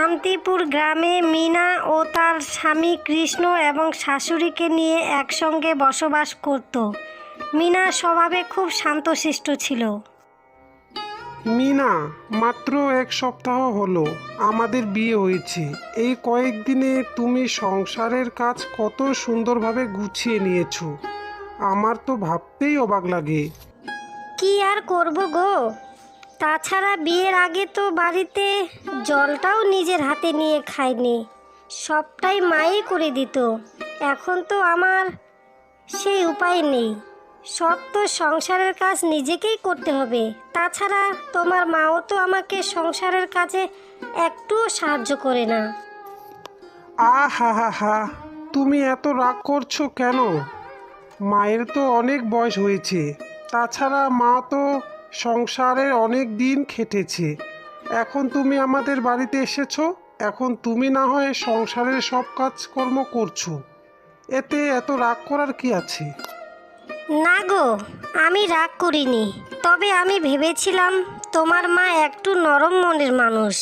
শান্তিপুর গ্রামে মিনা ও তার স্বামী কৃষ্ণ এবং শাশুড়িকে নিয়ে একসঙ্গে বসবাস করত। মিনা স্বভাবে খুব শান্তশিষ্ট ছিল। মিনা, মাত্র 1 সপ্তাহ হলো আমাদের বিয়ে হয়েছে। এই কয়েকদিনে তুমি সংসারের কাজ কত সুন্দরভাবে গুছিয়ে নিয়েছো, আমার তো ভাবতেই অবাক লাগে। কি আর করব গো, তাছাড়া বিয়ের আগে তো বাড়িতে জলটাও নিজের হাতে নিয়ে খাইনি, সবটাই মাই করে দিত। এখন তো আমার সেই উপায় নেই, সব তো সংসারের কাজ নিজেকেই করতে হবে। তাছাড়া তোমার মাও তো আমাকে সংসারের কাজে একটুও সাহায্য করে না। হা হা হা, তুমি এত রাগ করছো কেন? মায়ের তো অনেক বয়স হয়েছে, তাছাড়া মা তো সংসারে অনেক দিন খেটেছে। এখন তুমি আমাদের বাড়িতে এসেছো, এখন তুমি না হয় সংসারের সব কাজকর্ম করছো, এতে এত রাগ করার কি আছে? না গো, আমি রাগ করিনি, তবে আমি ভেবেছিলাম তোমার মা একটু নরম মনের মানুষ।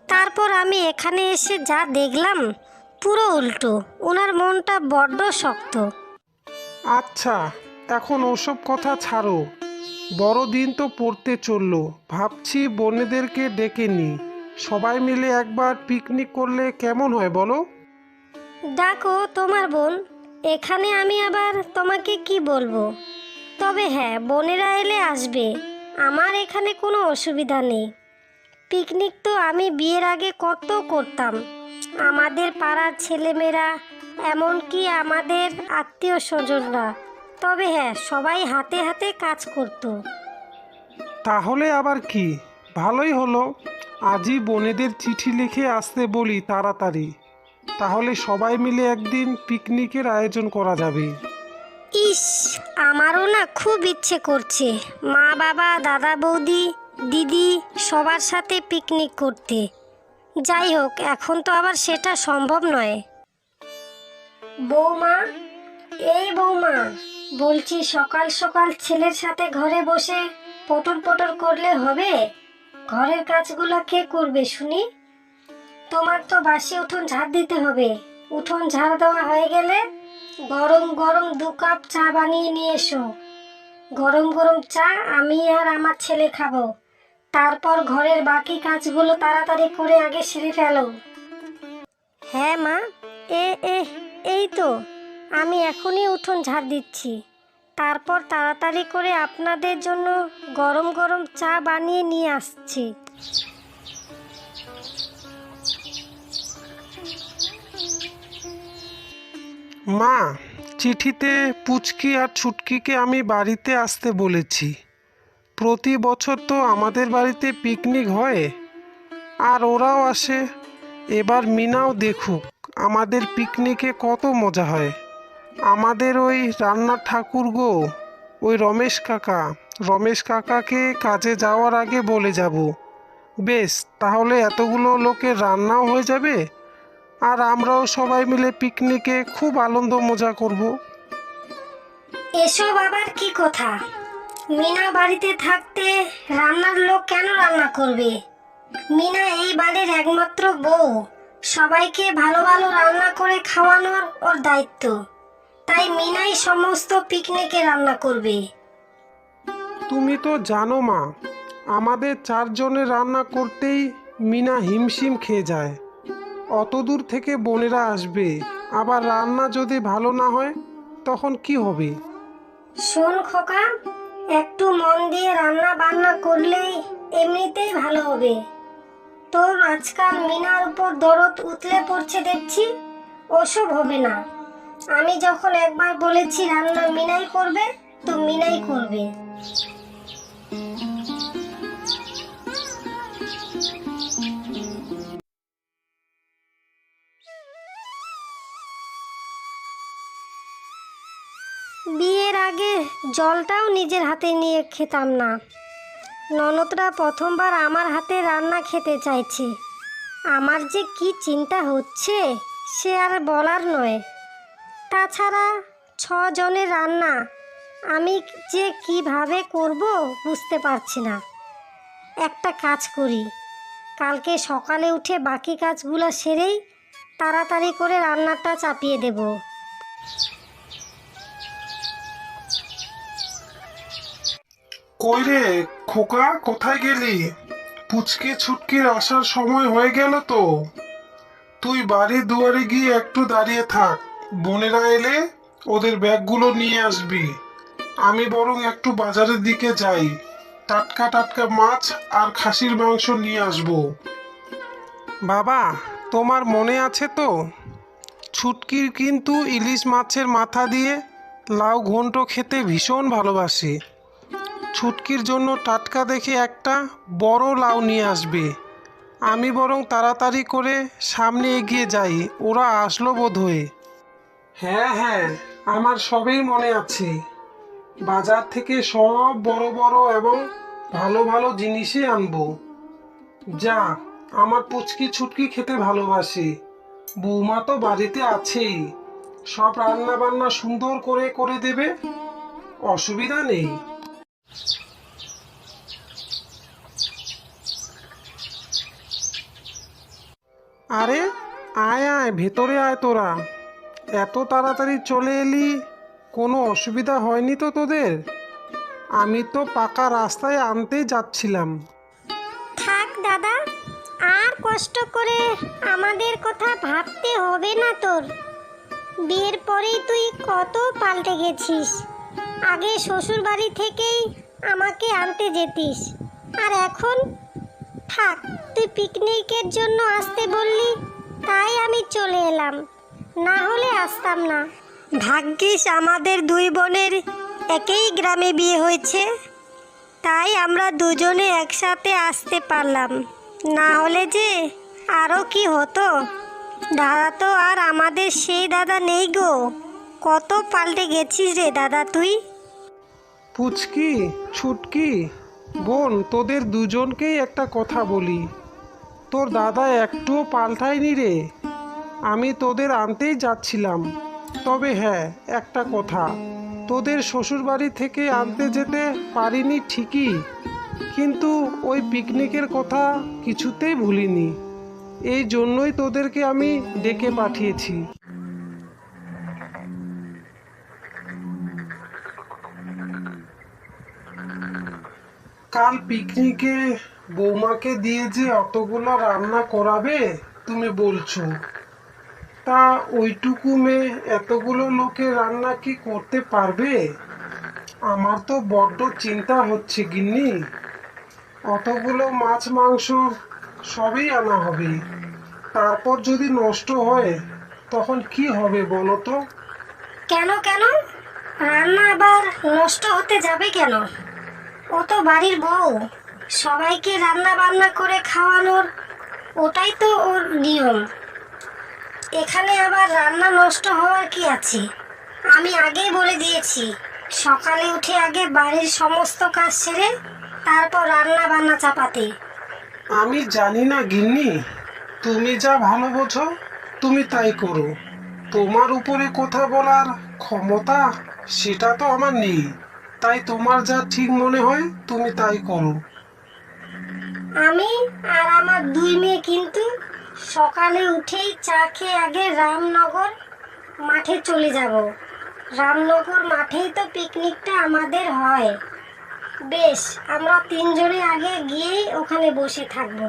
তারপর আমি এখানে এসে যা দেখলাম পুরো উল্টো, ওনার মনটা বড্ড শক্ত। আচ্ছা, এখন ওসব কথা ছাড়ো, বড়দিন তো পড়তে চললো, ভাবছি বোনেদেরকে ডেকে নিই, সবাই মিলে একবার পিকনিক করলে কেমন হয় বলো? ডাকো তোমার বোন, এখানে আমি আবার তোমাকে কি বলবো। তবে হ্যাঁ, বোনেরা এলে আসবে, আমার এখানে কোনো অসুবিধা নেই। পিকনিক তো আমি বিয়ের আগে কত করতাম, আমাদের পাড়ার ছেলেমেয়েরা, এমনকি আমাদের আত্মীয় স্বজনরা। তবে হ্যাঁ, সবাই হাতে হাতে কাজ করতো। তাহলে আবার কি, ভালোই হলো, আজই বোনেদের চিঠি লিখে আসতে বলি তাড়াতাড়ি, তাহলে সবাই মিলে একদিন পিকনিকের আয়োজন করা যাবে। ইস, আমারও না খুব ইচ্ছে করছে মা বাবা দাদা বৌদি দিদি সবার সাথে পিকনিক করতে। যাই হোক, এখন তো আবার সেটা সম্ভব নয়। বৌমা, এই বৌমা, বলছি সকাল সকাল ছেলের সাথে ঘরে বসে পটর পটর করলে হবে? ঘরের কাজগুলো কে করবে শুনি? তোমার তো বাসি উঠোন ঝাড় দিতে হবে। উঠোন ঝাড় দেওয়া হয়ে গেলে গরম গরম 2 কাপ চা বানিয়ে নিয়ে এসো। গরম গরম চা আমি আর আমার ছেলে খাবো। তারপর ঘরের বাকি কাজগুলো তাড়াতাড়ি করে আগে সেরে ফেলো। হ্যাঁ মা, এ এ এই তো আমি এখনই উঠোন ঝাড় দিচ্ছি, তারপর তাড়াতাড়ি করে আপনাদের জন্য গরম গরম চা বানিয়ে নিয়ে আসছি। মা, চিঠিতে পুচকি আর ছুটকিকে আমি বাড়িতে আসতে বলেছি। প্রতি বছর তো আমাদের বাড়িতে পিকনিক হয়, আর ওরাও আসে। এবার মিনাও দেখুক আমাদের পিকনিকে কত মজা হয়। আমাদের ওই রান্নার ঠাকুর গো, ওই রমেশ কাকাকে কাজে যাওয়ার আগে বলে যাব। বেশ, তাহলে এতগুলো লোকের রান্নাও হয়ে যাবে, আর আমরাও সবাই মিলে পিকনিকে খুব আনন্দ মজা করব। এসব আবার কি কথা? মিনা বাড়িতে থাকতে রান্নার লোক কেন রান্না করবে? মিনা এই বাড়ির একমাত্র বউ, সবাইকে ভালো ভালো রান্না করে খাওয়ানোর ওর দায়িত্ব। তাই মিনাই সমস্ত পিকনিকে রান্না করবে। তুমি তো জানো মা, আমাদের 4 জনের রান্না করতেই মিনা হিমশিম খেয়ে যায়। অত দূর থেকে বোনেরা আসবে, আবার রান্না যদি ভালো না হয় তখন কি হবে? শোন খোকা, একটু মন দিয়ে রান্না বান্না করলেই এমনিতেই ভালো হবে। তোর আজকাল মিনার উপর দরদ উতলে পড়ছে দেখছি, ওসব হবে না। আমি যখন একবার বলেছি রান্না মিনাই করবে, তো মিনাই করবে। বিয়ের আগে জলটাও নিজের হাতে নিয়ে খেতাম না। ননদরা প্রথমবার আমার হাতে রান্না খেতে চাইছে, আমার যে কি চিন্তা হচ্ছে সে আর বলার নয়। তাছাড়া 6 জনের রান্না আমি যে কিভাবে করব বুঝতে পারছি না। একটা কাজ করি, কালকে সকালে উঠে বাকি কাজগুলো সেরেই তাড়াতাড়ি করে রান্নাটা চাপিয়ে দেব। কই রে খোকা, কোথায় গেলি? পুচকে ছুটকির আসার সময় হয়ে গেল তো। তুই বাড়ির দুয়ারে গিয়ে একটু দাঁড়িয়ে থাক, বোনেরা এলে ওদের ব্যাগগুলো নিয়ে আসবি। আমি বরং একটু বাজারের দিকে যাই, টাটকা টাটকা মাছ আর খাসির মাংস নিয়ে আসবো। বাবা, তোমার মনে আছে তো, ছুটকির কিন্তু ইলিশ মাছের মাথা দিয়ে লাউ ঘন্ট খেতে ভীষণ ভালোবাসে। ছুটকির জন্য টাটকা দেখে একটা বড় লাউ নিয়ে আসবে। আমি বরং তাড়াতাড়ি করে সামনে এগিয়ে যাই, ওরা আসলো বোধহয়। হ্যাঁ হ্যাঁ, আমার সবই মনে আছে। বাজার থেকে সব বড় বড় এবং ভালো ভালো জিনিসই আনবো। যা, আমার পুচকি ছুটকি খেতে ভালোবাসে। বৌমা তো বাড়িতে আছেই, সব রান্না বান্না সুন্দর করে করে দেবে, অসুবিধা নেই। আরে আয় আয়, ভেতরে আয় তোরা। এত তাড়াতাড়ি চলে এলি, কোনো অসুবিধা হয়নি তো তোদের? আমি তো পাকা রাস্তায় আনতেই যাচ্ছিলাম। থাক দাদা, আর কষ্ট করে আমাদের কথা ভাবতে হবে না তোর। বিয়ের পরেই তুই কত পাল্টে গেছিস। আগে শ্বশুর বাড়ি থেকেই আমাকে আনতে যেতিস, আর এখন থাক, তুই পিকনিকের জন্য আসতে বললি তাই আমি চলে এলাম, না হলে আসতাম না। ভাগ্যিস আমাদের দুই বোনের একই গ্রামে বিয়ে হয়েছে, তাই আমরা দুজনে একসাথে আসতে পারলাম, না হলে যে আরও কি হতো। দাদা তো আর আমাদের সেই দাদা নেই গো। কত পাল্টে গেছিস রে দাদা তুই। পুচকি ছুটকি বোন, তোদের দুজনকেই একটা কথা বলি, তোর দাদা একটুও পাল্টায়নি রে। আমি তোদের আনতেই যাচ্ছিলাম। তবে হ্যাঁ, একটা কথা, তোদের শ্বশুরবাড়ি থেকে আনতে যেতে পারিনি ঠিকই, কিন্তু ওই পিকনিকের কথা কিছুতেই ভুলিনি। এই জন্যই তোদেরকে আমি ডেকে পাঠিয়েছি। কাল পিকনিকে বৌমাকে দিয়ে যে অতগুলো রান্না করাবে তুমি বলছো, তা ওইটুকু মেয়ে এতগুলো লোকের রান্না কি করতে পারবে? আমার তো বড্ড চিন্তা হচ্ছে গিন্নি। অতগুলো মাছ মাংস সবই আনা হবে, তারপর যদি নষ্ট হয় তখন কি হবে বলো তো? কেন কেন, রান্না আবার নষ্ট হতে যাবে কেন? ও তো বাড়ির বউ, সবাইকে রান্না বান্না করে খাওয়ানোর ওটাই তো ওর নিয়ম। এখানে আবার রান্না নষ্ট হওয়ার কি আছে? আমি আগেই বলে দিয়েছি, সকালে উঠে আগে বাড়ির সমস্ত কাজ সেরে তারপর রান্না বান্না চাপাতে। আমি জানি না গিন্নি, তুমি যা ভালো বোঝো তুমি তাই করো। তোমার উপরে কথা বলার ক্ষমতা সেটা তো আমার নেই, তাই তোমার যা ঠিক মনে হয় তুমি তাই করো। আমি আর আমার দুই মেয়ে কিন্তু সকালে উঠেই চা খেয়ে আগে রামনগর মাঠে চলে যাব। রামনগর মাঠেই তো পিকনিকটা আমাদের হয়। বেশ, আমরা তিনজনে আগে গিয়েই ওখানে বসে থাকবো।